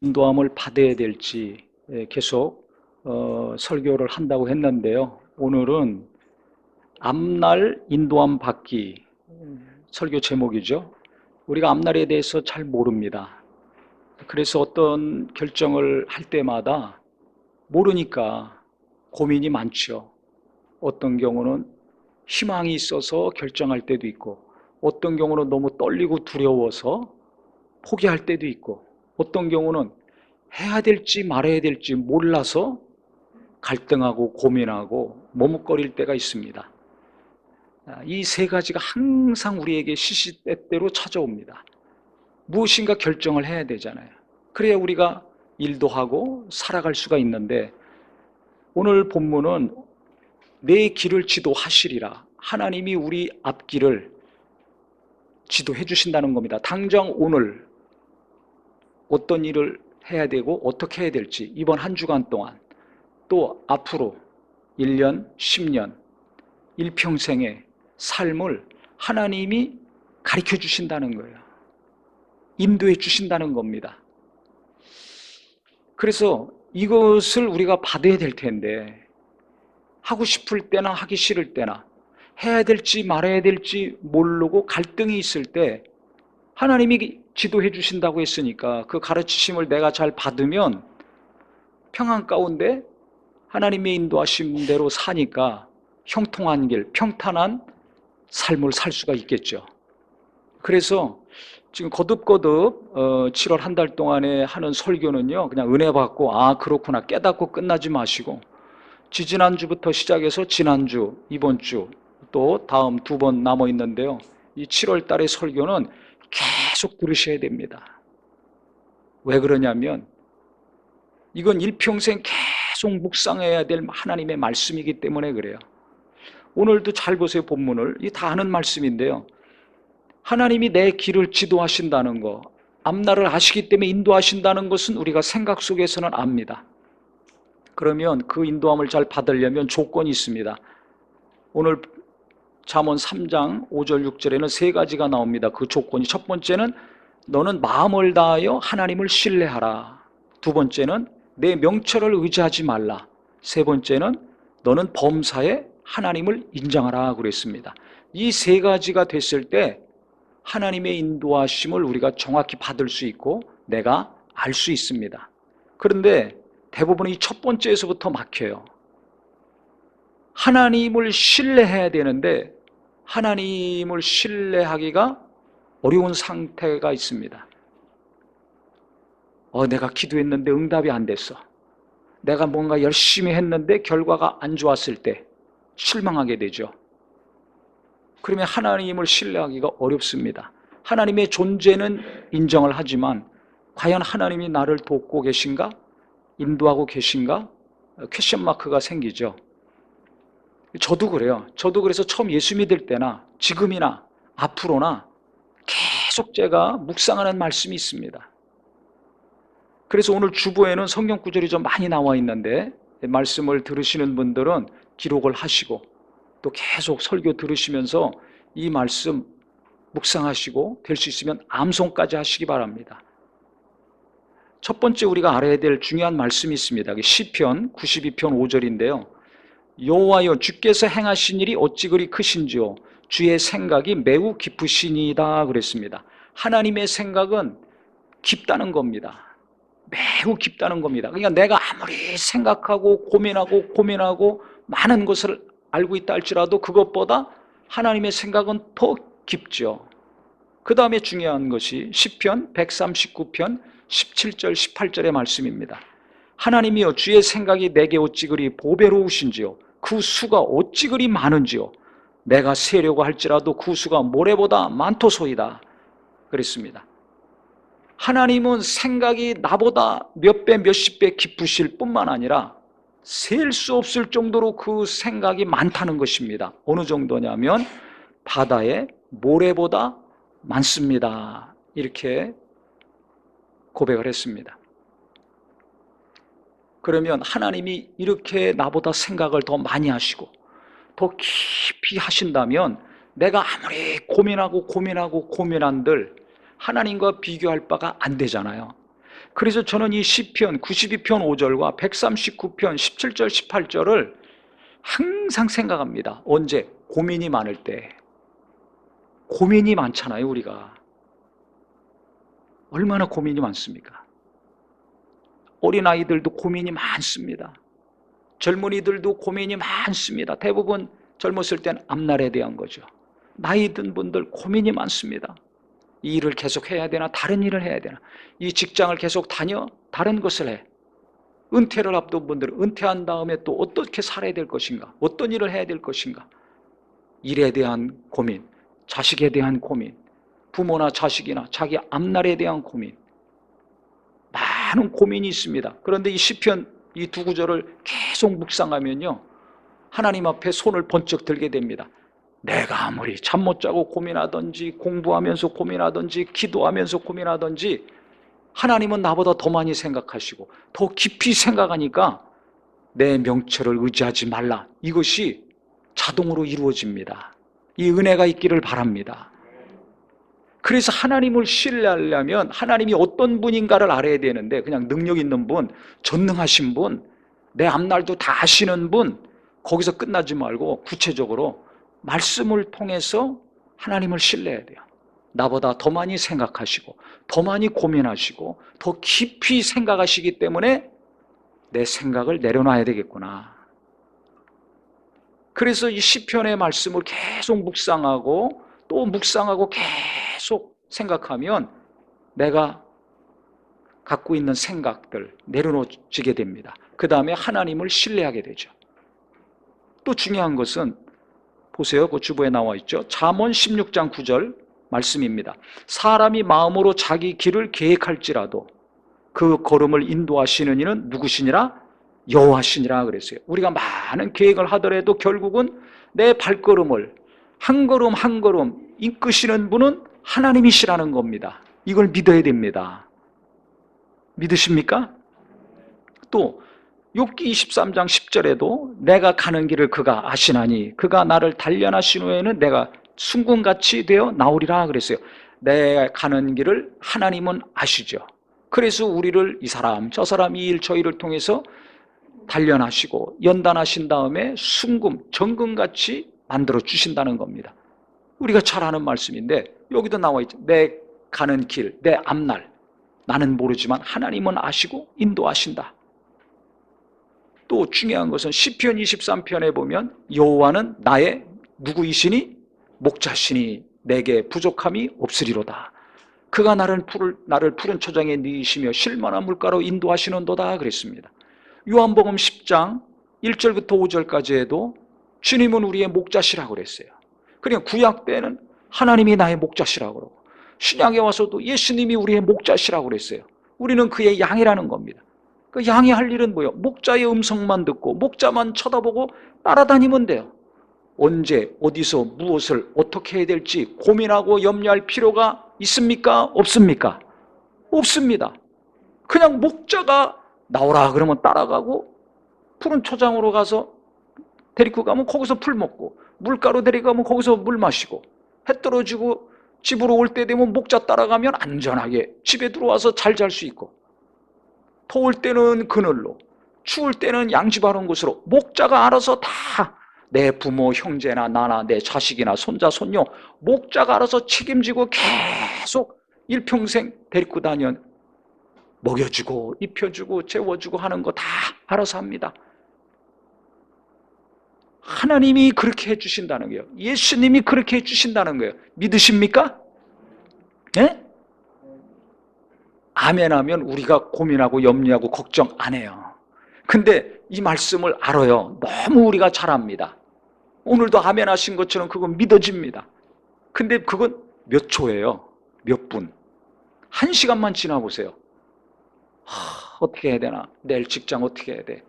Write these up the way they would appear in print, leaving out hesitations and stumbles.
인도함을 받아야 될지 계속 설교를 한다고 했는데요. 오늘은 앞날 인도함 받기 설교 제목이죠. 우리가 앞날에 대해서 잘 모릅니다. 그래서 어떤 결정을 할 때마다 모르니까 고민이 많죠. 어떤 경우는 희망이 있어서 결정할 때도 있고, 어떤 경우는 너무 떨리고 두려워서 포기할 때도 있고, 어떤 경우는 해야 될지 말아야 될지 몰라서 갈등하고 고민하고 머뭇거릴 때가 있습니다. 이 세 가지가 항상 우리에게 시시때때로 찾아옵니다. 무엇인가 결정을 해야 되잖아요. 그래야 우리가 일도 하고 살아갈 수가 있는데, 오늘 본문은 내 길을 지도하시리라. 하나님이 우리 앞길을 지도해 주신다는 겁니다. 당장 오늘 어떤 일을 해야 되고 어떻게 해야 될지, 이번 한 주간 동안, 또 앞으로 1년, 10년, 일평생의 삶을 하나님이 가르쳐 주신다는 거예요. 인도해 주신다는 겁니다. 그래서 이것을 우리가 받아야 될 텐데, 하고 싶을 때나 하기 싫을 때나, 해야 될지 말아야 될지 모르고 갈등이 있을 때 하나님이 지도해 주신다고 했으니까 그 가르치심을 내가 잘 받으면 평안 가운데 하나님의 인도하심대로 사니까 형통한 길, 평탄한 삶을 살 수가 있겠죠. 그래서 지금 거듭거듭 7월 한 달 동안에 하는 설교는요, 그냥 은혜 받고 그렇구나 깨닫고 끝나지 마시고, 지지난주부터 시작해서 지난주, 이번 주, 또 다음 2번 남아 있는데요, 이 7월 달의 설교는 계속 들으셔야 됩니다. 왜 그러냐면 이건 일평생 계속 묵상해야 될 하나님의 말씀이기 때문에 그래요. 오늘도 잘 보세요. 본문을. 이 다 아는 말씀인데요, 하나님이 내 길을 지도하신다는 거, 앞날을 아시기 때문에 인도하신다는 것은 우리가 생각 속에서는 압니다. 그러면 그 인도함을 잘 받으려면 조건이 있습니다. 오늘 잠언 3장 5절 6절에는 세 가지가 나옵니다. 그 조건이, 첫 번째는 너는 마음을 다하여 하나님을 신뢰하라. 두 번째는 내 명철을 의지하지 말라. 세 번째는 너는 범사에 하나님을 인정하라 그랬습니다. 이 세 가지가 됐을 때 하나님의 인도하심을 우리가 정확히 받을 수 있고 내가 알 수 있습니다. 그런데 대부분 이 첫 번째에서부터 막혀요. 하나님을 신뢰해야 되는데 하나님을 신뢰하기가 어려운 상태가 있습니다. 내가 기도했는데 응답이 안 됐어. 내가 뭔가 열심히 했는데 결과가 안 좋았을 때 실망하게 되죠. 그러면 하나님을 신뢰하기가 어렵습니다. 하나님의 존재는 인정을 하지만 과연 하나님이 나를 돕고 계신가? 인도하고 계신가? 퀘션 마크가 생기죠. 저도 그래요. 저도 그래서 처음 예수 믿을 때나 지금이나 앞으로나 계속 제가 묵상하는 말씀이 있습니다. 그래서 오늘 주보에는 성경 구절이 좀 많이 나와 있는데, 말씀을 들으시는 분들은 기록을 하시고 또 계속 설교 들으시면서 이 말씀 묵상하시고 될 수 있으면 암송까지 하시기 바랍니다. 첫 번째 우리가 알아야 될 중요한 말씀이 있습니다. 시편 92편 5절인데요. 여호와여, 주께서 행하신 일이 어찌 그리 크신지요, 주의 생각이 매우 깊으시니이다 그랬습니다. 하나님의 생각은 깊다는 겁니다. 매우 깊다는 겁니다. 그러니까 내가 아무리 생각하고 고민하고 많은 것을 알고 있다 할지라도 그것보다 하나님의 생각은 더 깊죠. 그 다음에 중요한 것이 시편 139편 17절 18절의 말씀입니다. 하나님이여, 주의 생각이 내게 어찌 그리 보배로우신지요, 그 수가 어찌 그리 많은지요, 내가 세려고 할지라도 그 수가 모래보다 많도소이다 그랬습니다. 하나님은 생각이 나보다 몇 배 몇십 배 깊으실 뿐만 아니라 셀 수 없을 정도로 그 생각이 많다는 것입니다. 어느 정도냐면 바다의 모래보다 많습니다. 이렇게 고백을 했습니다. 그러면 하나님이 이렇게 나보다 생각을 더 많이 하시고 더 깊이 하신다면 내가 아무리 고민한들 하나님과 비교할 바가 안 되잖아요. 그래서 저는 이 시편 92편 5절과 139편 17절 18절을 항상 생각합니다. 언제? 고민이 많을 때. 고민이 많잖아요, 우리가. 얼마나 고민이 많습니까? 어린아이들도 고민이 많습니다. 젊은이들도 고민이 많습니다. 대부분 젊었을 땐 앞날에 대한 거죠. 나이 든 분들 고민이 많습니다. 이 일을 계속 해야 되나, 다른 일을 해야 되나, 이 직장을 계속 다녀, 다른 것을 해. 은퇴를 앞둔 분들은 은퇴한 다음에 또 어떻게 살아야 될 것인가, 어떤 일을 해야 될 것인가, 일에 대한 고민, 자식에 대한 고민, 부모나 자식이나 자기 앞날에 대한 고민, 많은 고민이 있습니다. 그런데 이 시편 이 두 구절을 계속 묵상하면요, 하나님 앞에 손을 번쩍 들게 됩니다. 내가 아무리 잠 못 자고 고민하든지 공부하면서 고민하든지 기도하면서 고민하든지 하나님은 나보다 더 많이 생각하시고 더 깊이 생각하니까 내 명철을 의지하지 말라. 이것이 자동으로 이루어집니다. 이 은혜가 있기를 바랍니다. 그래서 하나님을 신뢰하려면 하나님이 어떤 분인가를 알아야 되는데, 그냥 능력 있는 분, 전능하신 분, 내 앞날도 다 아시는 분, 거기서 끝나지 말고 구체적으로 말씀을 통해서 하나님을 신뢰해야 돼요. 나보다 더 많이 생각하시고 더 많이 고민하시고 더 깊이 생각하시기 때문에 내 생각을 내려놔야 되겠구나. 그래서 이 시편의 말씀을 계속 묵상하고 또 묵상하고 계속 생각하면 내가 갖고 있는 생각들 내려놓지게 됩니다. 그 다음에 하나님을 신뢰하게 되죠. 또 중요한 것은 보세요. 그 주보에 나와 있죠. 잠언 16장 9절 말씀입니다. 사람이 마음으로 자기 길을 계획할지라도 그 걸음을 인도하시는 이는 누구시니라? 여호와시니라 그랬어요. 우리가 많은 계획을 하더라도 결국은 내 발걸음을 한 걸음 한 걸음 이끄시는 분은 하나님이시라는 겁니다. 이걸 믿어야 됩니다. 믿으십니까? 또 욥기 23장 10절에도 내가 가는 길을 그가 아시나니 그가 나를 단련하신 후에는 내가 순금같이 되어 나오리라 그랬어요. 내가 가는 길을 하나님은 아시죠. 그래서 우리를 이 사람 저 사람 이 일 저 일을 통해서 단련하시고 연단하신 다음에 순금 정금같이 만들어 주신다는 겁니다. 우리가 잘 아는 말씀인데 여기도 나와 있죠. 내 가는 길, 내 앞날 나는 모르지만 하나님은 아시고 인도하신다. 또 중요한 것은 시편 23편에 보면 여호와는 나의 누구이시니? 목자시니 내게 부족함이 없으리로다. 그가 나를 푸른 초장에 누이시며 실만한 물가로 인도하시는도다 그랬습니다. 요한복음 10장 1절부터 5절까지에도 주님은 우리의 목자시라고 그랬어요. 그러니까 구약 때는 하나님이 나의 목자시라고 그러고 신약에 와서도 예수님이 우리의 목자시라고 그랬어요. 우리는 그의 양이라는 겁니다. 그 양이 할 일은 뭐예요? 목자의 음성만 듣고 목자만 쳐다보고 따라다니면 돼요. 언제 어디서 무엇을 어떻게 해야 될지 고민하고 염려할 필요가 있습니까? 없습니까? 없습니다. 그냥 목자가 나오라 그러면 따라가고 푸른 초장으로 가서 데리고 가면 거기서 풀 먹고 물가로 데리고 가면 거기서 물 마시고 해 떨어지고 집으로 올 때 되면 목자 따라가면 안전하게 집에 들어와서 잘 잘 수 있고, 더울 때는 그늘로, 추울 때는 양지바른 곳으로 목자가 알아서 다 내 부모 형제나 나나 내 자식이나 손자 손녀 목자가 알아서 책임지고 계속 일평생 데리고 다녀 먹여주고 입혀주고 재워주고 하는 거 다 알아서 합니다. 하나님이 그렇게 해주신다는 거예요. 예수님이 그렇게 해주신다는 거예요. 믿으십니까? 네? 아멘 하면 우리가 고민하고 염려하고 걱정 안 해요. 근데 이 말씀을 알아요. 너무 우리가 잘 압니다. 오늘도 아멘 하신 것처럼 그건 믿어집니다. 근데 그건 몇 초예요? 몇 분? 1시간만 지나보세요. 어떻게 해야 되나? 내일 직장 어떻게 해야 돼?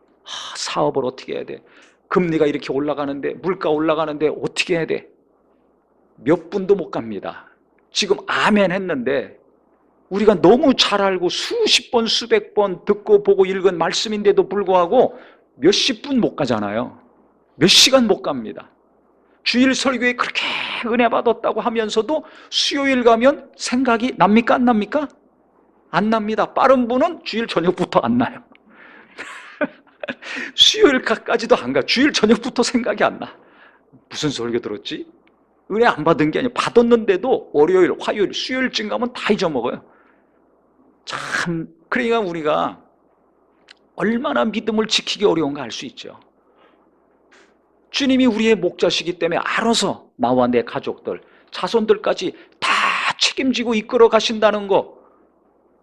사업을 어떻게 해야 돼? 금리가 이렇게 올라가는데 물가 올라가는데 어떻게 해야 돼? 몇 분도 못 갑니다. 지금 아멘 했는데 우리가 너무 잘 알고 수십 번 수백 번 듣고 보고 읽은 말씀인데도 불구하고 몇십 분 못 가잖아요. 몇 시간 못 갑니다. 주일 설교에 그렇게 은혜 받았다고 하면서도 수요일 가면 생각이 납니까? 안 납니까? 안 납니다. 빠른 분은 주일 저녁부터 안 나요. 수요일까지도 안 가. 주일 저녁부터 생각이 안 나. 무슨 설교 들었지? 은혜 안 받은 게 아니라 받았는데도 월요일, 화요일, 수요일쯤 가면 다 잊어먹어요. 참, 그러니까 우리가 얼마나 믿음을 지키기 어려운가 알 수 있죠. 주님이 우리의 목자시기 때문에 알아서 나와 내 가족들, 자손들까지 다 책임지고 이끌어 가신다는 거,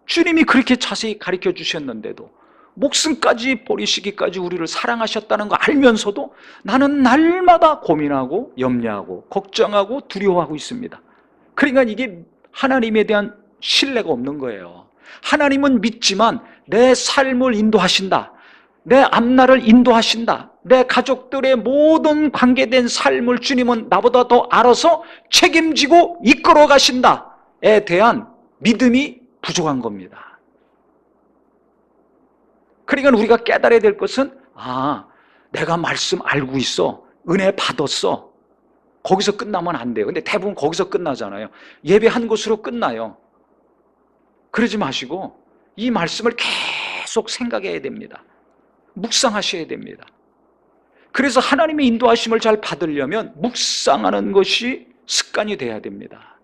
주님이 그렇게 자세히 가르쳐 주셨는데도 목숨까지 버리시기까지 우리를 사랑하셨다는 거 알면서도 나는 날마다 고민하고 염려하고 걱정하고 두려워하고 있습니다. 그러니까 이게 하나님에 대한 신뢰가 없는 거예요. 하나님은 믿지만 내 삶을 인도하신다, 내 앞날을 인도하신다, 내 가족들의 모든 관계된 삶을 주님은 나보다 더 알아서 책임지고 이끌어 가신다에 대한 믿음이 부족한 겁니다. 그러니까 우리가 깨달아야 될 것은, 내가 말씀 알고 있어, 은혜 받았어, 거기서 끝나면 안 돼요. 근데 대부분 거기서 끝나잖아요. 예배한 것으로 끝나요. 그러지 마시고 이 말씀을 계속 생각해야 됩니다. 묵상하셔야 됩니다. 그래서 하나님의 인도하심을 잘 받으려면 묵상하는 것이 습관이 돼야 됩니다.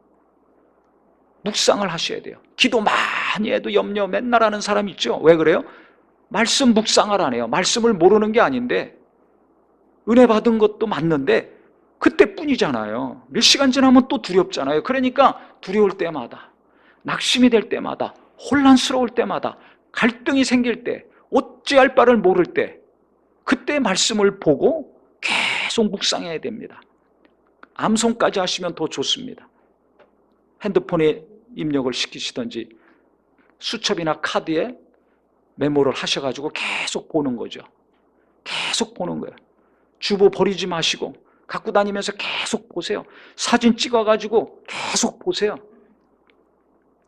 묵상을 하셔야 돼요. 기도 많이 해도 염려 맨날 하는 사람 있죠? 왜 그래요? 말씀 묵상을 안 해요. 말씀을 모르는 게 아닌데, 은혜 받은 것도 맞는데 그때뿐이잖아요. 몇 시간 지나면 또 두렵잖아요. 그러니까 두려울 때마다, 낙심이 될 때마다, 혼란스러울 때마다, 갈등이 생길 때, 어찌할 바를 모를 때, 그때 말씀을 보고 계속 묵상해야 됩니다. 암송까지 하시면 더 좋습니다. 핸드폰에 입력을 시키시든지 수첩이나 카드에 메모를 하셔가지고 계속 보는 거죠. 계속 보는 거예요. 주보 버리지 마시고 갖고 다니면서 계속 보세요. 사진 찍어가지고 계속 보세요.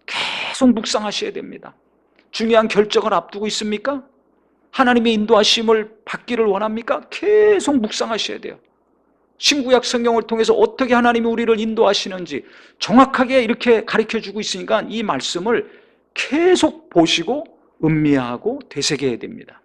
계속 묵상하셔야 됩니다. 중요한 결정을 앞두고 있습니까? 하나님의 인도하심을 받기를 원합니까? 계속 묵상하셔야 돼요. 신구약 성경을 통해서 어떻게 하나님이 우리를 인도하시는지 정확하게 이렇게 가르쳐주고 있으니까 이 말씀을 계속 보시고 음미하고 되새겨야 됩니다.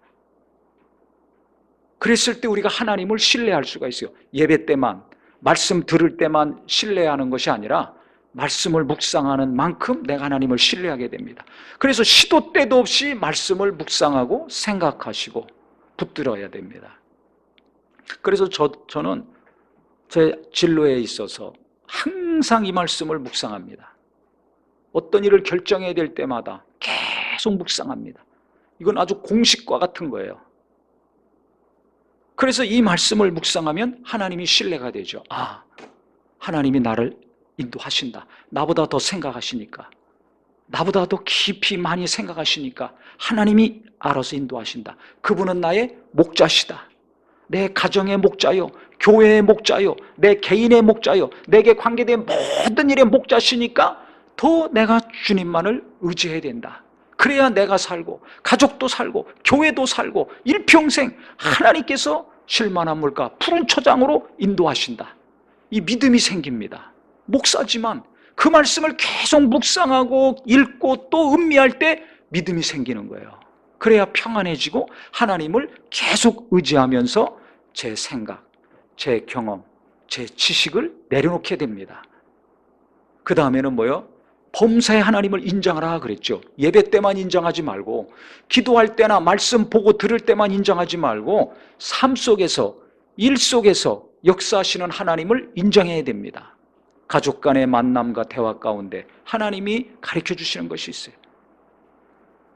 그랬을 때 우리가 하나님을 신뢰할 수가 있어요. 예배 때만, 말씀 들을 때만 신뢰하는 것이 아니라 말씀을 묵상하는 만큼 내가 하나님을 신뢰하게 됩니다. 그래서 시도 때도 없이 말씀을 묵상하고 생각하시고 붙들어야 됩니다. 그래서 저는 제 진로에 있어서 항상 이 말씀을 묵상합니다. 어떤 일을 결정해야 될 때마다 계속 묵상합니다. 이건 아주 공식과 같은 거예요. 그래서 이 말씀을 묵상하면 하나님이 신뢰가 되죠. 하나님이 나를 인도하신다. 나보다 더 생각하시니까, 나보다 더 깊이 많이 생각하시니까 하나님이 알아서 인도하신다. 그분은 나의 목자시다. 내 가정의 목자요, 교회의 목자요, 내 개인의 목자요, 내게 관계된 모든 일의 목자시니까 더 내가 주님만을 의지해야 된다. 그래야 내가 살고 가족도 살고 교회도 살고 일평생 하나님께서 쉴만한 물가 푸른 초장으로 인도하신다. 이 믿음이 생깁니다. 목사지만 그 말씀을 계속 묵상하고 읽고 또 음미할 때 믿음이 생기는 거예요. 그래야 평안해지고 하나님을 계속 의지하면서 제 생각, 제 경험, 제 지식을 내려놓게 됩니다. 그 다음에는 뭐요? 범사에 하나님을 인정하라 그랬죠. 예배 때만 인정하지 말고, 기도할 때나 말씀 보고 들을 때만 인정하지 말고 삶 속에서, 일 속에서 역사하시는 하나님을 인정해야 됩니다. 가족 간의 만남과 대화 가운데 하나님이 가르쳐 주시는 것이 있어요.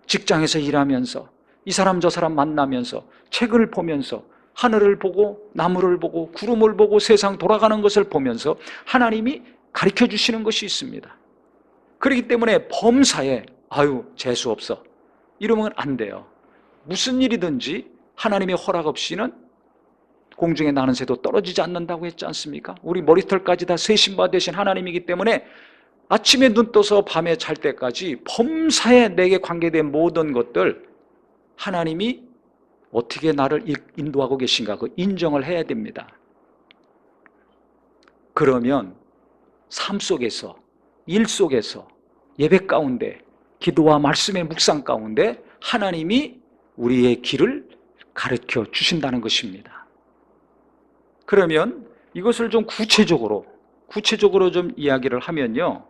직장에서 일하면서 이 사람 저 사람 만나면서 책을 보면서 하늘을 보고 나무를 보고 구름을 보고 세상 돌아가는 것을 보면서 하나님이 가르쳐 주시는 것이 있습니다. 그렇기 때문에 범사에 재수없어 이러면 안 돼요. 무슨 일이든지 하나님의 허락 없이는 공중에 나는 새도 떨어지지 않는다고 했지 않습니까? 우리 머리털까지 다 세신바 되신 하나님이기 때문에 아침에 눈 떠서 밤에 잘 때까지 범사에 내게 관계된 모든 것들 하나님이 어떻게 나를 인도하고 계신가 그 인정을 해야 됩니다. 그러면 삶 속에서, 일 속에서, 예배 가운데 기도와 말씀의 묵상 가운데 하나님이 우리의 길을 가르쳐 주신다는 것입니다. 그러면 이것을 좀 구체적으로 좀 이야기를 하면요,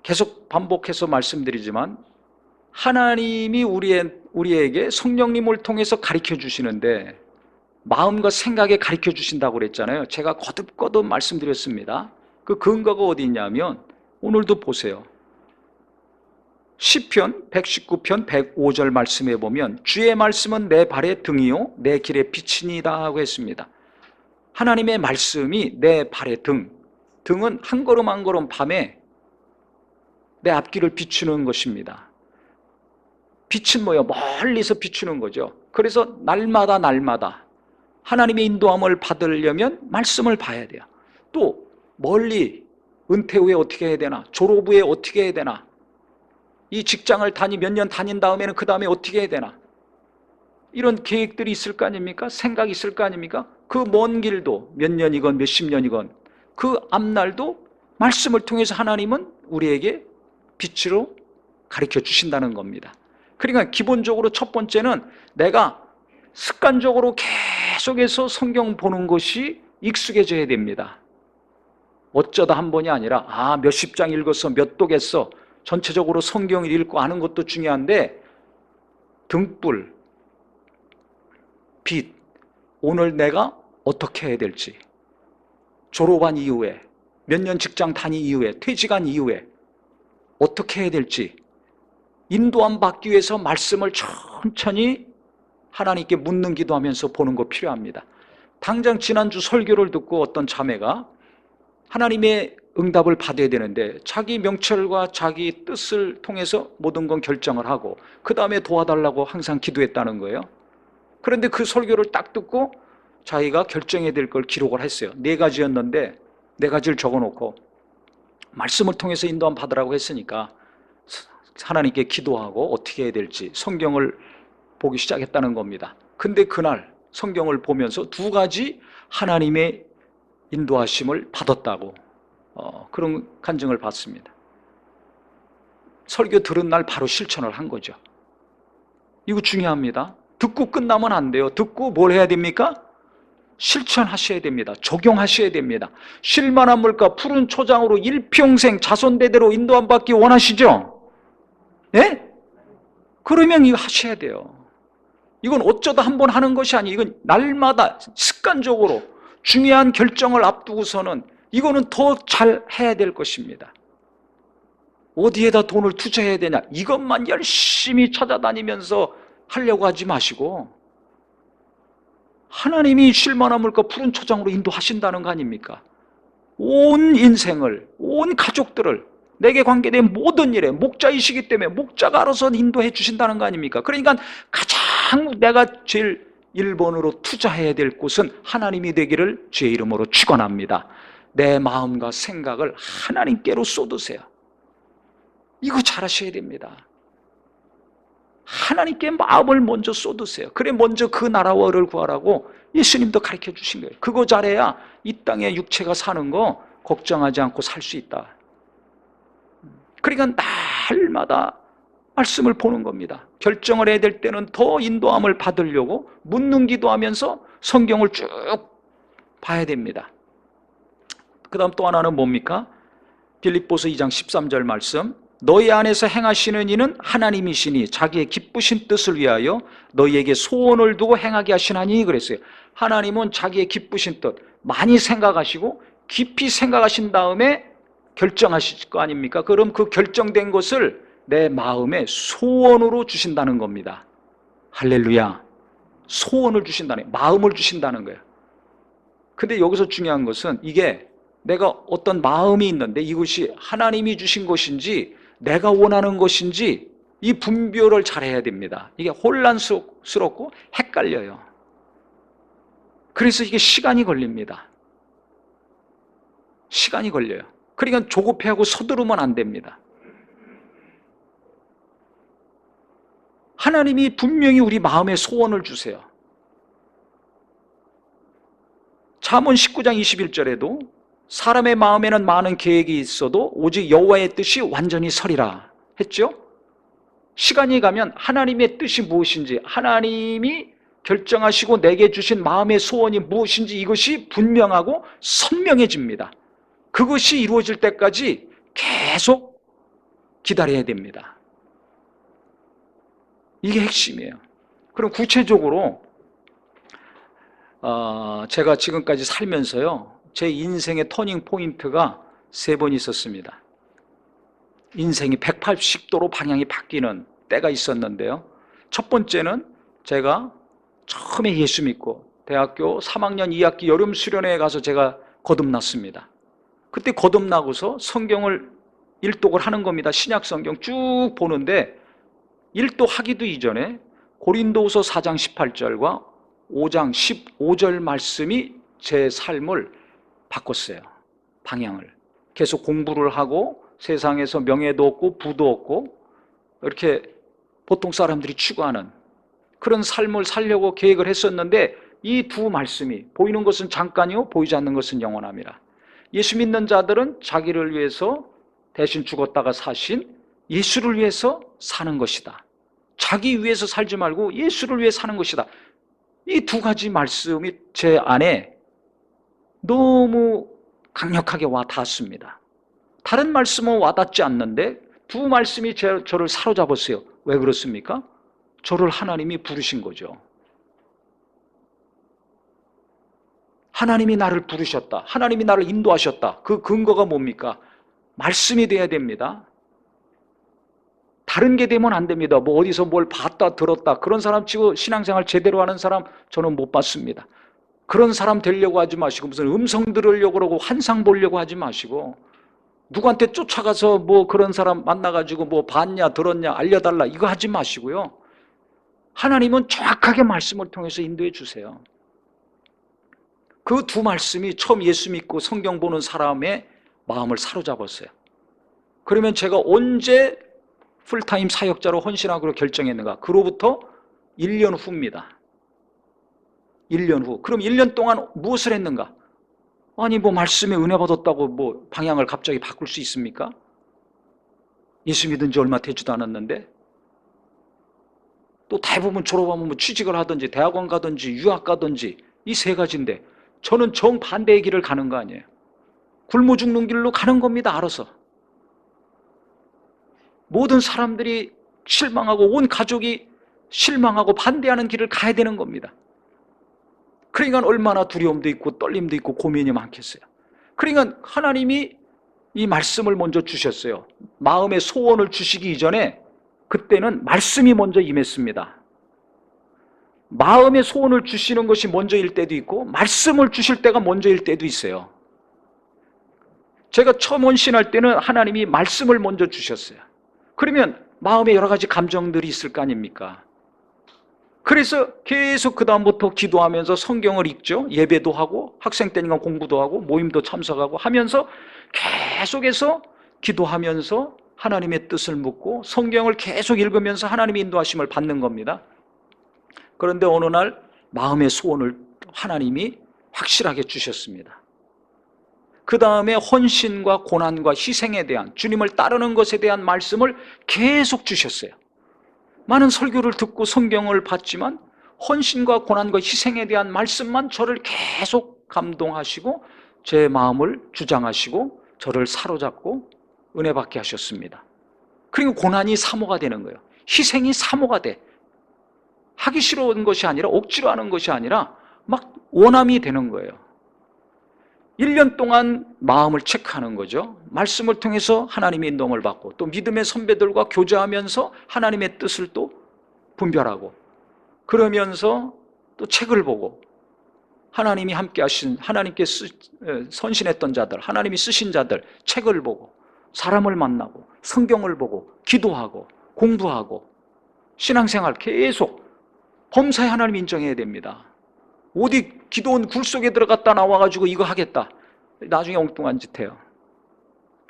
계속 반복해서 말씀드리지만 하나님이 우리에게 성령님을 통해서 가르쳐 주시는데 마음과 생각에 가르쳐 주신다고 그랬잖아요. 제가 거듭거듭 말씀드렸습니다. 그 근거가 어디 있냐면 오늘도 보세요. 시편 119편 105절 말씀에 보면 주의 말씀은 내 발의 등이요 내 길의 빛이니이다 하고 했습니다. 하나님의 말씀이 내 발의 등은 한 걸음 한 걸음 밤에 내 앞길을 비추는 것입니다. 빛은 뭐예요? 멀리서 비추는 거죠. 그래서 날마다 하나님의 인도함을 받으려면 말씀을 봐야 돼요. 또 멀리 은퇴 후에 어떻게 해야 되나, 졸업 후에 어떻게 해야 되나, 이 직장을 몇 년 다닌 다음에는 그 다음에 어떻게 해야 되나, 이런 계획들이 있을 거 아닙니까? 생각이 있을 거 아닙니까? 그 먼 길도 몇 년이건 몇십 년이건 그 앞날도 말씀을 통해서 하나님은 우리에게 빛으로 가르쳐 주신다는 겁니다. 그러니까 기본적으로 첫 번째는 내가 습관적으로 계속해서 성경 보는 것이 익숙해져야 됩니다. 어쩌다 한 번이 아니라 몇십 장 읽었어, 몇 독했어, 전체적으로 성경을 읽고 아는 것도 중요한데 등불, 빛, 오늘 내가 어떻게 해야 될지, 졸업한 이후에, 몇 년 직장 다닌 이후에, 퇴직한 이후에 어떻게 해야 될지 인도함 받기 위해서 말씀을 천천히 하나님께 묻는 기도하면서 보는 거 필요합니다. 당장 지난주 설교를 듣고 어떤 자매가 하나님의 응답을 받아야 되는데 자기 명철과 자기 뜻을 통해서 모든 건 결정을 하고 그 다음에 도와달라고 항상 기도했다는 거예요. 그런데 그 설교를 딱 듣고 자기가 결정해야 될 걸 기록을 했어요. 4가지였는데 4가지를 적어놓고 말씀을 통해서 인도함 받으라고 했으니까 하나님께 기도하고 어떻게 해야 될지 성경을 보기 시작했다는 겁니다. 근데 그날 성경을 보면서 2가지 하나님의 인도하심을 받았다고 그런 간증을 받습니다. 설교 들은 날 바로 실천을 한 거죠. 이거 중요합니다. 듣고 끝나면 안 돼요. 듣고 뭘 해야 됩니까? 실천하셔야 됩니다. 적용하셔야 됩니다. 쉴만한 물가 푸른 초장으로 일평생 자손대대로 인도함 받기 원하시죠? 예? 그러면 이거 하셔야 돼요. 이건 어쩌다 한 번 하는 것이 아니에요. 이건 날마다 습관적으로 중요한 결정을 앞두고서는 이거는 더 잘 해야 될 것입니다. 어디에다 돈을 투자해야 되냐, 이것만 열심히 찾아다니면서 하려고 하지 마시고 하나님이 쉴만한 물과 푸른 초장으로 인도하신다는 거 아닙니까? 온 인생을, 온 가족들을, 내게 관계된 모든 일에 목자이시기 때문에 목자가 알아서 인도해 주신다는 거 아닙니까? 그러니까 가장 내가 제일 1번으로 투자해야 될 곳은 하나님이 되기를 주의 이름으로 축원합니다. 내 마음과 생각을 하나님께로 쏟으세요. 이거 잘하셔야 됩니다. 하나님께 마음을 먼저 쏟으세요. 그래 먼저 그 나라와 의를 구하라고 예수님도 가르쳐 주신 거예요. 그거 잘해야 이 땅에 육체가 사는 거 걱정하지 않고 살 수 있다. 그러니까 날마다 말씀을 보는 겁니다. 결정을 해야 될 때는 더 인도함을 받으려고 묻는 기도하면서 성경을 쭉 봐야 됩니다. 그 다음 또 하나는 뭡니까? 빌립보서 2장 13절 말씀, 너희 안에서 행하시는 이는 하나님이시니 자기의 기쁘신 뜻을 위하여 너희에게 소원을 두고 행하게 하시나니 그랬어요. 하나님은 자기의 기쁘신 뜻 많이 생각하시고 깊이 생각하신 다음에 결정하실 거 아닙니까? 그럼 그 결정된 것을 내 마음에 소원으로 주신다는 겁니다. 할렐루야. 소원을 주신다는 거예요. 마음을 주신다는 거예요. 근데 여기서 중요한 것은 이게 내가 어떤 마음이 있는데 이것이 하나님이 주신 것인지 내가 원하는 것인지 이 분별을 잘해야 됩니다. 이게 혼란스럽고 헷갈려요. 그래서 이게 시간이 걸립니다. 시간이 걸려요. 그러니까 조급해하고 서두르면 안 됩니다. 하나님이 분명히 우리 마음에 소원을 주세요. 잠언 19장 21절에도 사람의 마음에는 많은 계획이 있어도 오직 여호와의 뜻이 완전히 서리라 했죠. 시간이 가면 하나님의 뜻이 무엇인지, 하나님이 결정하시고 내게 주신 마음의 소원이 무엇인지 이것이 분명하고 선명해집니다. 그것이 이루어질 때까지 계속 기다려야 됩니다. 이게 핵심이에요. 그럼 구체적으로 제가 지금까지 살면서요, 제 인생의 터닝 포인트가 3번 있었습니다. 인생이 180도로 방향이 바뀌는 때가 있었는데요. 첫 번째는 제가 처음에 예수 믿고 대학교 3학년 2학기 여름 수련회에 가서 제가 거듭났습니다. 그때 거듭나고서 성경을 일독을 하는 겁니다. 신약 성경 쭉 보는데 일독하기도 이전에 고린도후서 4장 18절과 5장 15절 말씀이 제 삶을 바꿨어요. 방향을. 계속 공부를 하고 세상에서 명예도 얻고 부도 얻고 이렇게 보통 사람들이 추구하는 그런 삶을 살려고 계획을 했었는데 이 두 말씀이 보이는 것은 잠깐이요 보이지 않는 것은 영원합니다. 예수 믿는 자들은 자기를 위해서 대신 죽었다가 사신 예수를 위해서 사는 것이다. 자기 위해서 살지 말고 예수를 위해 사는 것이다. 이 두 가지 말씀이 제 안에 너무 강력하게 와 닿았습니다. 다른 말씀은 와닿지 않는데 두 말씀이 저를 사로잡았어요. 왜 그렇습니까? 저를 하나님이 부르신 거죠. 하나님이 나를 부르셨다. 하나님이 나를 인도하셨다. 그 근거가 뭡니까? 말씀이 돼야 됩니다. 다른 게 되면 안 됩니다. 뭐 어디서 뭘 봤다 들었다 그런 사람 치고 신앙생활 제대로 하는 사람 저는 못 봤습니다. 그런 사람 되려고 하지 마시고 무슨 음성 들으려고 그러고 환상 보려고 하지 마시고 누구한테 쫓아가서 뭐 그런 사람 만나가지고 뭐 봤냐 들었냐 알려달라 이거 하지 마시고요. 하나님은 정확하게 말씀을 통해서 인도해 주세요. 그 두 말씀이 처음 예수 믿고 성경 보는 사람의 마음을 사로잡았어요. 그러면 제가 언제 풀타임 사역자로 헌신하기로 결정했는가? 그로부터 1년 후입니다. 1년 후. 그럼 1년 동안 무엇을 했는가? 아니 뭐 말씀에 은혜 받았다고 뭐 방향을 갑자기 바꿀 수 있습니까? 예수 믿은 지 얼마 되지도 않았는데 또 대부분 졸업하면 뭐 취직을 하든지 대학원 가든지 유학 가든지 이 세 가지인데 저는 정반대의 길을 가는 거 아니에요. 굶어 죽는 길로 가는 겁니다. 알아서. 모든 사람들이 실망하고 온 가족이 실망하고 반대하는 길을 가야 되는 겁니다. 그러니까 얼마나 두려움도 있고 떨림도 있고 고민이 많겠어요. 그러니까 하나님이 이 말씀을 먼저 주셨어요. 마음의 소원을 주시기 이전에 그때는 말씀이 먼저 임했습니다. 마음의 소원을 주시는 것이 먼저일 때도 있고 말씀을 주실 때가 먼저일 때도 있어요. 제가 처음 헌신할 때는 하나님이 말씀을 먼저 주셨어요. 그러면 마음에 여러 가지 감정들이 있을 거 아닙니까? 그래서 계속 그 다음부터 기도하면서 성경을 읽죠. 예배도 하고 학생 때니까 공부도 하고 모임도 참석하고 하면서 계속해서 기도하면서 하나님의 뜻을 묻고 성경을 계속 읽으면서 하나님의 인도하심을 받는 겁니다. 그런데 어느 날 마음의 소원을 하나님이 확실하게 주셨습니다. 그 다음에 헌신과 고난과 희생에 대한 주님을 따르는 것에 대한 말씀을 계속 주셨어요. 많은 설교를 듣고 성경을 봤지만 헌신과 고난과 희생에 대한 말씀만 저를 계속 감동하시고 제 마음을 주장하시고 저를 사로잡고 은혜 받게 하셨습니다. 그리고 고난이 사모가 되는 거예요. 희생이 사모가 돼. 하기 싫어하는 것이 아니라 억지로 하는 것이 아니라 막 원함이 되는 거예요. 1년 동안 마음을 체크하는 거죠. 말씀을 통해서 하나님의 인도를 받고 또 믿음의 선배들과 교제하면서 하나님의 뜻을 또 분별하고 그러면서 또 책을 보고 하나님이 함께 하신 하나님께 선신했던 자들 하나님이 쓰신 자들 책을 보고 사람을 만나고 성경을 보고 기도하고 공부하고 신앙생활 계속 범사에 하나님 인정해야 됩니다. 어디 기도원 굴 속에 들어갔다 나와가지고 이거 하겠다. 나중에 엉뚱한 짓 해요.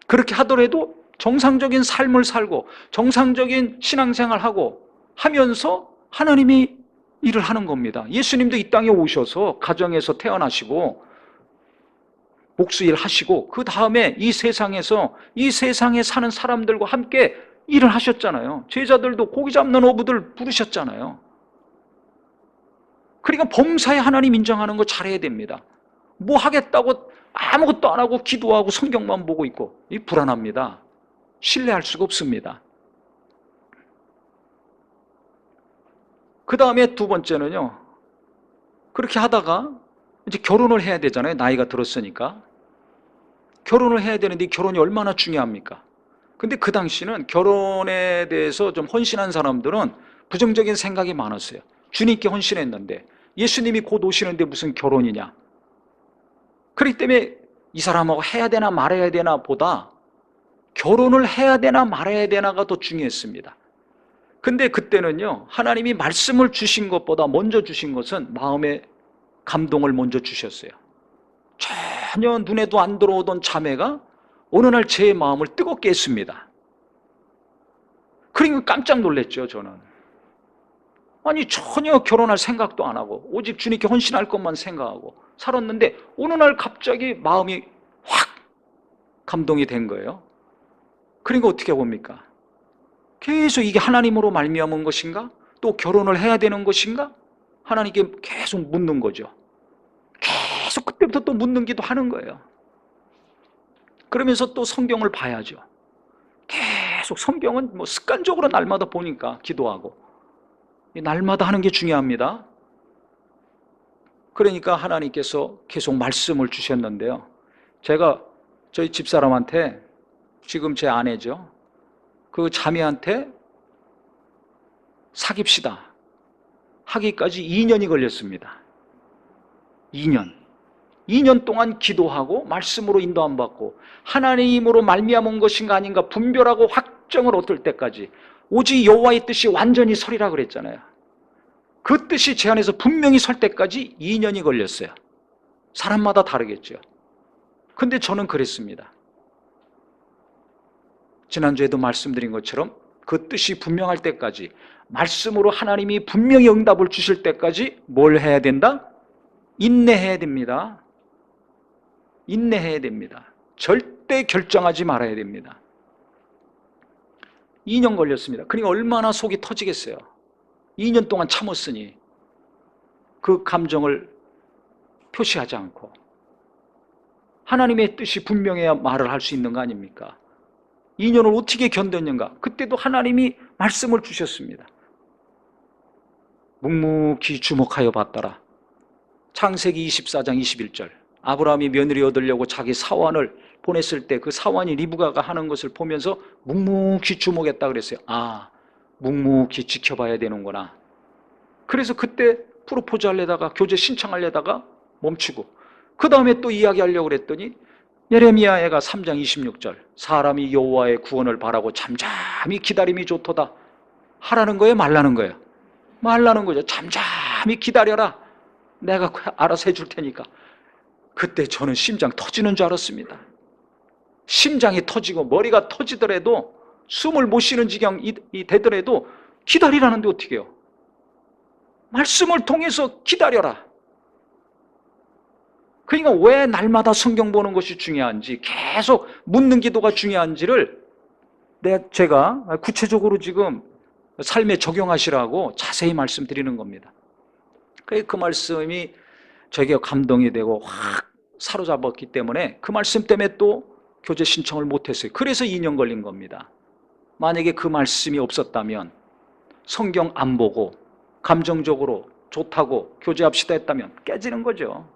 그렇게 하더라도 정상적인 삶을 살고 정상적인 신앙생활하고 하면서 하나님이 일을 하는 겁니다. 예수님도 이 땅에 오셔서 가정에서 태어나시고 복수일 하시고 그 다음에 이 세상에 사는 사람들과 함께 일을 하셨잖아요. 제자들도 고기 잡는 어부들 부르셨잖아요. 그러니까 범사에 하나님 인정하는 거 잘해야 됩니다. 뭐 하겠다고 아무것도 안 하고 기도하고 성경만 보고 있고 이 불안합니다. 신뢰할 수가 없습니다. 그 다음에 두 번째는요, 그렇게 하다가 이제 결혼을 해야 되잖아요. 나이가 들었으니까. 결혼을 해야 되는데 결혼이 얼마나 중요합니까? 근데 그 당시는 결혼에 대해서 좀 헌신한 사람들은 부정적인 생각이 많았어요. 주님께 헌신했는데 예수님이 곧 오시는데 무슨 결혼이냐. 그렇기 때문에 이 사람하고 해야 되나 말아야 되나 보다 결혼을 해야 되나 말아야 되나가 더 중요했습니다. 근데 그때는요, 하나님이 말씀을 주신 것보다 먼저 주신 것은 마음의 감동을 먼저 주셨어요. 전혀 눈에도 안 들어오던 자매가 어느 날 제 마음을 뜨겁게 했습니다. 그러니까 깜짝 놀랐죠, 저는. 아니, 전혀 결혼할 생각도 안 하고 오직 주님께 헌신할 것만 생각하고 살았는데 어느 날 갑자기 마음이 확 감동이 된 거예요. 그러니까 어떻게 봅니까? 계속 이게 하나님으로 말미암은 것인가? 또 결혼을 해야 되는 것인가? 하나님께 계속 묻는 거죠. 계속 그때부터 또 묻는 기도 하는 거예요. 그러면서 또 성경을 봐야죠. 계속 성경은 뭐 습관적으로 날마다 보니까 기도하고 날마다 하는 게 중요합니다. 그러니까 하나님께서 계속 말씀을 주셨는데요, 제가 저희 집사람한테, 지금 제 아내죠, 그 자매한테 사깁시다 하기까지 2년이 걸렸습니다. 2년 동안 기도하고 말씀으로 인도 안 받고 하나님으로 말미암은 것인가 아닌가 분별하고 확정을 얻을 때까지 오직 여호와의 뜻이 완전히 서리라 그랬잖아요. 그 뜻이 제 안에서 분명히 설 때까지 2년이 걸렸어요. 사람마다 다르겠죠. 근데 저는 그랬습니다. 지난주에도 말씀드린 것처럼 그 뜻이 분명할 때까지, 말씀으로 하나님이 분명히 응답을 주실 때까지 뭘 해야 된다? 인내해야 됩니다. 인내해야 됩니다. 절대 결정하지 말아야 됩니다. 2년 걸렸습니다. 그러니까 얼마나 속이 터지겠어요. 2년 동안 참았으니 그 감정을 표시하지 않고 하나님의 뜻이 분명해야 말을 할 수 있는 거 아닙니까? 2년을 어떻게 견뎠는가? 그때도 하나님이 말씀을 주셨습니다. 묵묵히 주목하여 봤더라. 창세기 24장 21절. 아브라함이 며느리 얻으려고 자기 사환을 보냈을 때 그 사환이 리브가가 하는 것을 보면서 묵묵히 주목했다 그랬어요. 아, 묵묵히 지켜봐야 되는구나. 그래서 그때 프로포즈 하려다가, 교제 신청하려다가 멈추고, 그 다음에 또 이야기하려고 그랬더니 예레미야가 3장 26절. 사람이 여호와의 구원을 바라고 잠잠히 기다림이 좋도다. 하라는 거예요, 말라는 거예요? 말라는 거죠. 잠잠히 기다려라. 내가 알아서 해줄 테니까. 그때 저는 심장 터지는 줄 알았습니다. 심장이 터지고 머리가 터지더라도, 숨을 못 쉬는 지경이 되더라도 기다리라는데 어떻게 해요? 말씀을 통해서 기다려라. 그러니까 왜 날마다 성경 보는 것이 중요한지, 계속 묻는 기도가 중요한지를 제가 구체적으로 지금 삶에 적용하시라고 자세히 말씀드리는 겁니다. 그 말씀이 저에게 감동이 되고 확 사로잡았기 때문에 그 말씀 때문에 또 교제 신청을 못했어요. 그래서 2년 걸린 겁니다. 만약에 그 말씀이 없었다면, 성경 안 보고 감정적으로 좋다고 교제합시다 했다면 깨지는 거죠.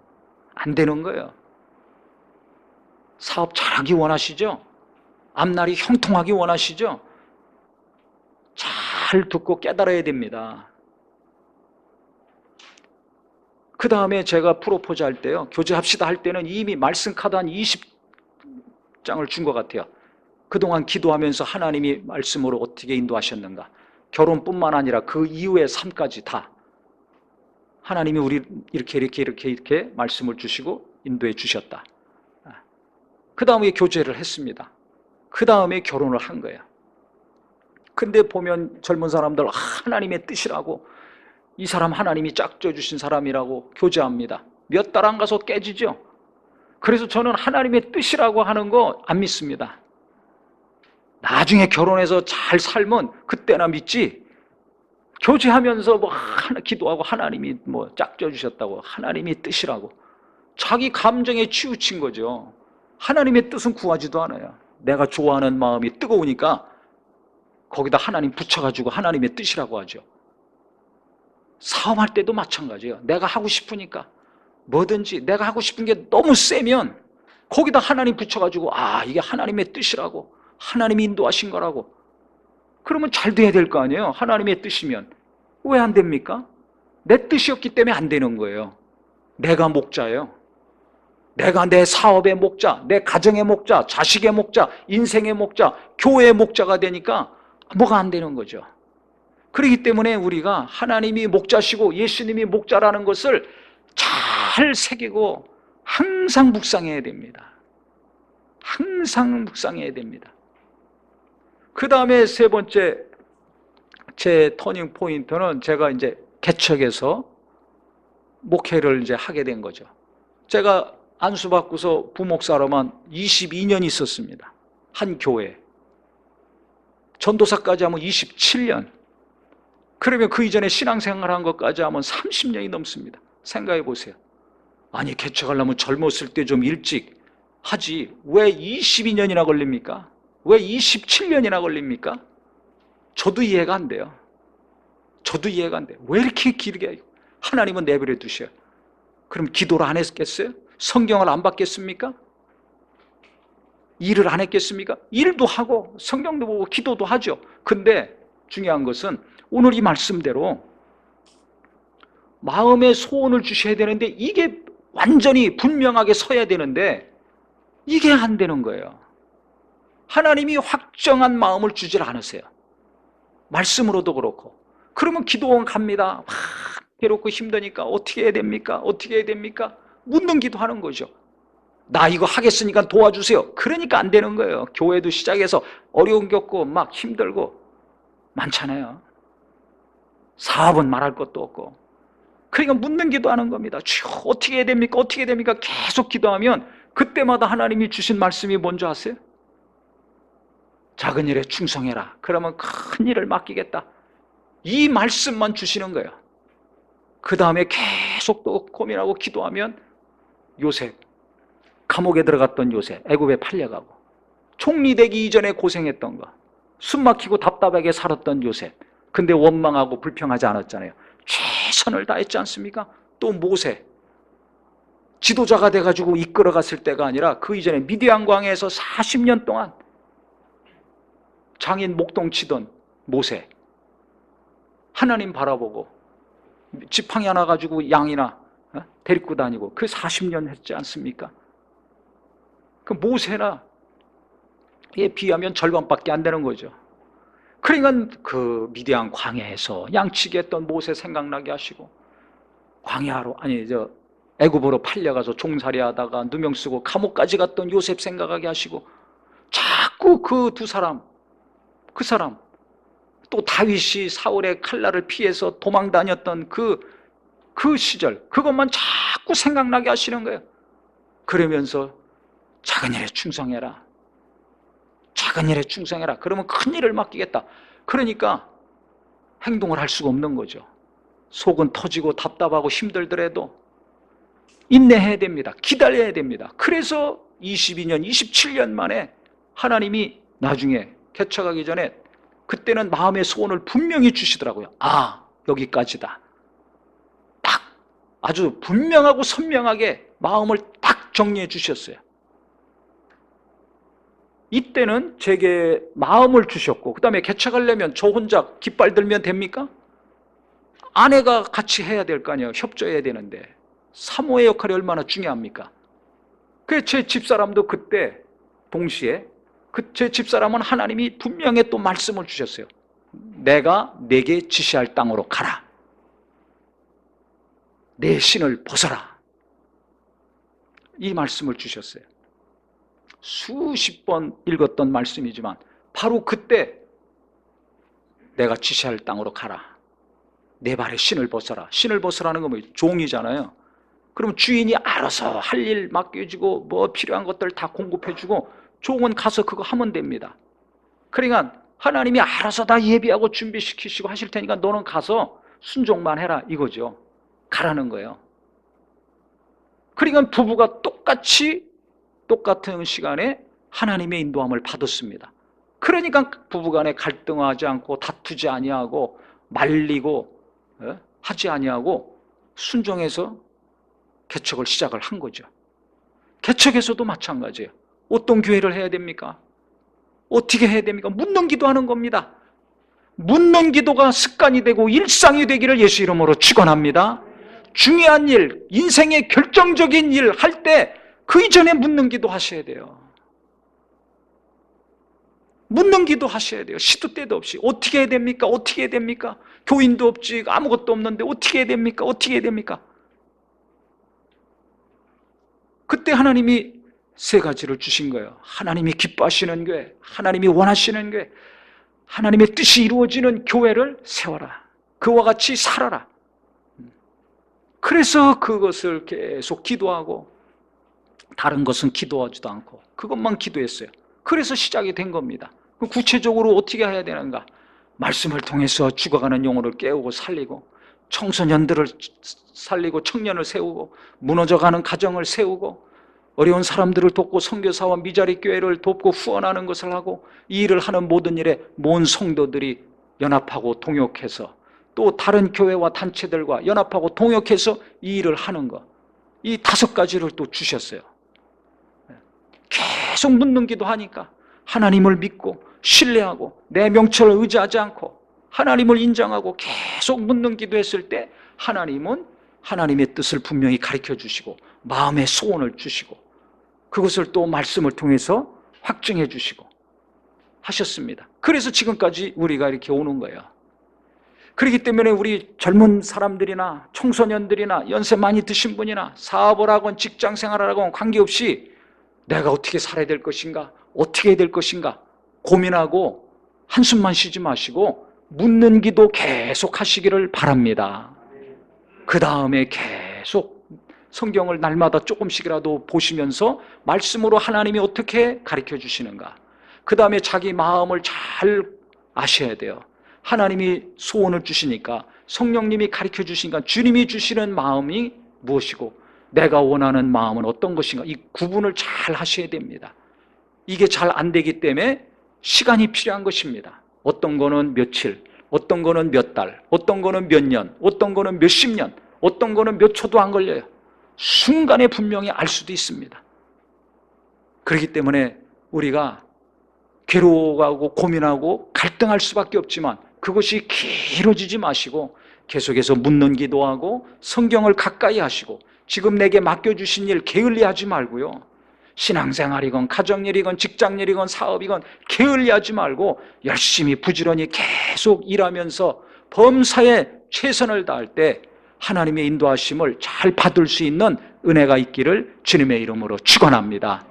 안 되는 거예요. 사업 잘하기 원하시죠? 앞날이 형통하기 원하시죠? 잘 듣고 깨달아야 됩니다. 그 다음에 제가 프로포즈 할 때요, 교제합시다 할 때는 이미 말씀 카드 한 20장을 준 것 같아요. 그동안 기도하면서 하나님이 말씀으로 어떻게 인도하셨는가, 결혼뿐만 아니라 그 이후의 삶까지 다 하나님이 우리 이렇게 말씀을 주시고 인도해 주셨다. 그 다음에 교제를 했습니다. 그 다음에 결혼을 한 거예요. 근데 보면 젊은 사람들 하나님의 뜻이라고, 이 사람 하나님이 짝져 주신 사람이라고 교제합니다. 몇 달 안 가서 깨지죠. 그래서 저는 하나님의 뜻이라고 하는 거 안 믿습니다. 나중에 결혼해서 잘 살면 그때나 믿지, 교제하면서 뭐 기도하고 하나님이 뭐 짝져 주셨다고, 하나님의 뜻이라고 자기 감정에 치우친 거죠. 하나님의 뜻은 구하지도 않아요. 내가 좋아하는 마음이 뜨거우니까 거기다 하나님 붙여가지고 하나님의 뜻이라고 하죠. 사업할 때도 마찬가지예요. 내가 하고 싶으니까 뭐든지 내가 하고 싶은 게 너무 세면 거기다 하나님 붙여가지고 이게 하나님의 뜻이라고, 하나님이 인도하신 거라고, 그러면 잘 돼야 될 거 아니에요. 하나님의 뜻이면. 왜 안 됩니까? 내 뜻이었기 때문에 안 되는 거예요. 내가 목자예요. 내가 내 사업의 목자, 내 가정의 목자, 자식의 목자, 인생의 목자, 교회의 목자가 되니까 뭐가 안 되는 거죠. 그렇기 때문에 우리가 하나님이 목자시고 예수님이 목자라는 것을 잘 새기고 항상 묵상해야 됩니다. 항상 묵상해야 됩니다. 그 다음에 세 번째 제 터닝 포인트는 제가 이제 개척해서 목회를 이제 하게 된 거죠. 제가 안수받고서 부목사로만 22년 있었습니다. 한 교회. 전도사까지 하면 27년. 그러면 그 이전에 신앙생활 한 것까지 하면 30년이 넘습니다. 생각해 보세요. 아니, 개척하려면 젊었을 때 좀 일찍 하지 왜 22년이나 걸립니까? 왜 27년이나 걸립니까? 저도 이해가 안 돼요. 저도 이해가 안 돼요. 왜 이렇게 길게 해요? 하나님은 내버려 두셔요. 그럼 기도를 안 했겠어요? 성경을 안 받겠습니까? 일을 안 했겠습니까? 일도 하고 성경도 보고 기도도 하죠. 근데 중요한 것은 오늘 이 말씀대로 마음의 소원을 주셔야 되는데 이게 완전히 분명하게 서야 되는데 이게 안 되는 거예요. 하나님이 확정한 마음을 주질 않으세요. 말씀으로도 그렇고. 그러면 기도원 갑니다. 막 괴롭고 힘드니까 어떻게 해야 됩니까? 어떻게 해야 됩니까? 묻는 기도하는 거죠. 나 이거 하겠으니까 도와주세요. 그러니까 안 되는 거예요. 교회도 시작해서 어려움 겪고 막 힘들고 많잖아요. 사업은 말할 것도 없고. 그러니까 묻는 기도하는 겁니다. 주여 어떻게 해야 됩니까? 어떻게 해야 됩니까? 계속 기도하면 그때마다 하나님이 주신 말씀이 뭔지 아세요? 작은 일에 충성해라. 그러면 큰 일을 맡기겠다. 이 말씀만 주시는 거예요. 그 다음에 계속 또 고민하고 기도하면 요셉, 감옥에 들어갔던 요셉, 애굽에 팔려가고, 총리 되기 이전에 고생했던 거, 숨 막히고 답답하게 살았던 요셉, 근데 원망하고 불평하지 않았잖아요. 최선을 다했지 않습니까? 또 모세, 지도자가 돼가지고 이끌어갔을 때가 아니라 그 이전에 미디안 광야에서 40년 동안 장인 목동 치던 모세, 하나님 바라보고 지팡이 하나 가지고 양이나 데리고 다니고 그 40년 했지 않습니까? 그 모세나 에 비하면 절반밖에 안 되는 거죠. 그러니까 그 미디안 광야에서 양치기 했던 모세 생각나게 하시고, 광야로 애굽으로 팔려가서 종살이하다가 누명 쓰고 감옥까지 갔던 요셉 생각하게 하시고, 자꾸 그 두 사람, 그 사람, 또 다윗이 사울의 칼날을 피해서 도망 다녔던 그 시절, 그것만 자꾸 생각나게 하시는 거예요. 그러면서 작은 일에 충성해라. 작은 일에 충성해라. 그러면 큰 일을 맡기겠다. 그러니까 행동을 할 수가 없는 거죠. 속은 터지고 답답하고 힘들더라도 인내해야 됩니다. 기다려야 됩니다. 그래서 22년, 27년 만에 하나님이 나중에 개척하기 전에 그때는 마음의 소원을 분명히 주시더라고요. 여기까지다. 딱 아주 분명하고 선명하게 마음을 딱 정리해 주셨어요. 이때는 제게 마음을 주셨고, 그 다음에 개척하려면 저 혼자 깃발 들면 됩니까? 아내가 같이 해야 될 거 아니에요. 협조해야 되는데 사모의 역할이 얼마나 중요합니까? 그래서 제 집사람도 그때 동시에 제 집사람은 하나님이 분명히 또 말씀을 주셨어요. 내가 네게 지시할 땅으로 가라. 내 신을 벗어라. 이 말씀을 주셨어요. 수십 번 읽었던 말씀이지만 바로 그때 내가 지시할 땅으로 가라. 내 발에 신을 벗어라. 신을 벗으라는 건 종이잖아요. 그럼 주인이 알아서 할 일 맡겨주고 뭐 필요한 것들 다 공급해주고 종은 가서 그거 하면 됩니다. 그러니까 하나님이 알아서 다 예비하고 준비시키시고 하실 테니까 너는 가서 순종만 해라 이거죠. 가라는 거예요. 그러니까 부부가 똑같은 시간에 하나님의 인도함을 받았습니다. 그러니까 부부간에 갈등하지 않고 다투지 아니하고 말리고 하지 아니하고 순종해서 개척을 시작을 한 거죠. 개척에서도 마찬가지예요. 어떤 교회를 해야 됩니까? 어떻게 해야 됩니까? 묻는 기도하는 겁니다. 묻는 기도가 습관이 되고 일상이 되기를 예수 이름으로 축원합니다. 중요한 일, 인생의 결정적인 일 할 때 그 이전에 묻는 기도 하셔야 돼요. 묻는 기도 하셔야 돼요. 시도 때도 없이. 어떻게 해야 됩니까? 어떻게 해야 됩니까? 교인도 없지 아무것도 없는데 어떻게 해야 됩니까? 어떻게 해야 됩니까? 그때 하나님이 세 가지를 주신 거예요. 하나님이 기뻐하시는 교회, 하나님이 원하시는 교회, 하나님의 뜻이 이루어지는 교회를 세워라. 그와 같이 살아라. 그래서 그것을 계속 기도하고 다른 것은 기도하지도 않고 그것만 기도했어요. 그래서 시작이 된 겁니다. 구체적으로 어떻게 해야 되는가? 말씀을 통해서 죽어가는 영혼을 깨우고 살리고 청소년들을 살리고 청년을 세우고 무너져가는 가정을 세우고 어려운 사람들을 돕고 선교사와 미자리 교회를 돕고 후원하는 것을 하고 이 일을 하는 모든 일에 모든 성도들이 연합하고 동역해서 또 다른 교회와 단체들과 연합하고 동역해서 이 일을 하는 것, 이 5가지를 또 주셨어요. 계속 묻는 기도하니까 하나님을 믿고 신뢰하고 내 명철을 의지하지 않고 하나님을 인정하고 계속 묻는 기도했을 때 하나님은 하나님의 뜻을 분명히 가르쳐 주시고 마음의 소원을 주시고 그것을 또 말씀을 통해서 확증해 주시고 하셨습니다. 그래서 지금까지 우리가 이렇게 오는 거예요. 그렇기 때문에 우리 젊은 사람들이나 청소년들이나 연세 많이 드신 분이나 사업을 하건 직장 생활을 하건 관계없이 내가 어떻게 살아야 될 것인가, 어떻게 해야 될 것인가 고민하고 한숨만 쉬지 마시고 묻는 기도 계속 하시기를 바랍니다. 그 다음에 계속 성경을 날마다 조금씩이라도 보시면서 말씀으로 하나님이 어떻게 가르쳐 주시는가, 그 다음에 자기 마음을 잘 아셔야 돼요. 하나님이 소원을 주시니까 성령님이 가르쳐 주시니까 주님이 주시는 마음이 무엇이고 내가 원하는 마음은 어떤 것인가, 이 구분을 잘 하셔야 됩니다. 이게 잘 안 되기 때문에 시간이 필요한 것입니다. 어떤 거는 며칠, 어떤 거는 몇 달, 어떤 거는 몇 년, 어떤 거는 몇십 년, 어떤 거는 몇 초도 안 걸려요. 순간에 분명히 알 수도 있습니다. 그렇기 때문에 우리가 괴로워하고 고민하고 갈등할 수밖에 없지만 그것이 길어지지 마시고 계속해서 묻는 기도하고 성경을 가까이 하시고 지금 내게 맡겨주신 일 게을리하지 말고요. 신앙생활이건 가정일이건 직장일이건 사업이건 게을리하지 말고 열심히 부지런히 계속 일하면서 범사에 최선을 다할 때 하나님의 인도하심을 잘 받을 수 있는 은혜가 있기를 주님의 이름으로 축원합니다.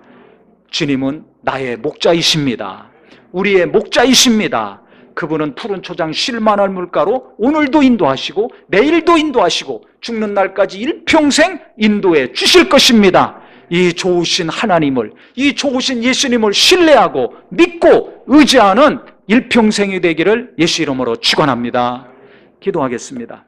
주님은 나의 목자이십니다. 우리의 목자이십니다. 그분은 푸른 초장 쉴 만한 물가로 오늘도 인도하시고 내일도 인도하시고 죽는 날까지 일평생 인도해 주실 것입니다. 이 좋으신 하나님을, 이 좋으신 예수님을 신뢰하고 믿고 의지하는 일평생이 되기를 예수 이름으로 축원합니다. 기도하겠습니다.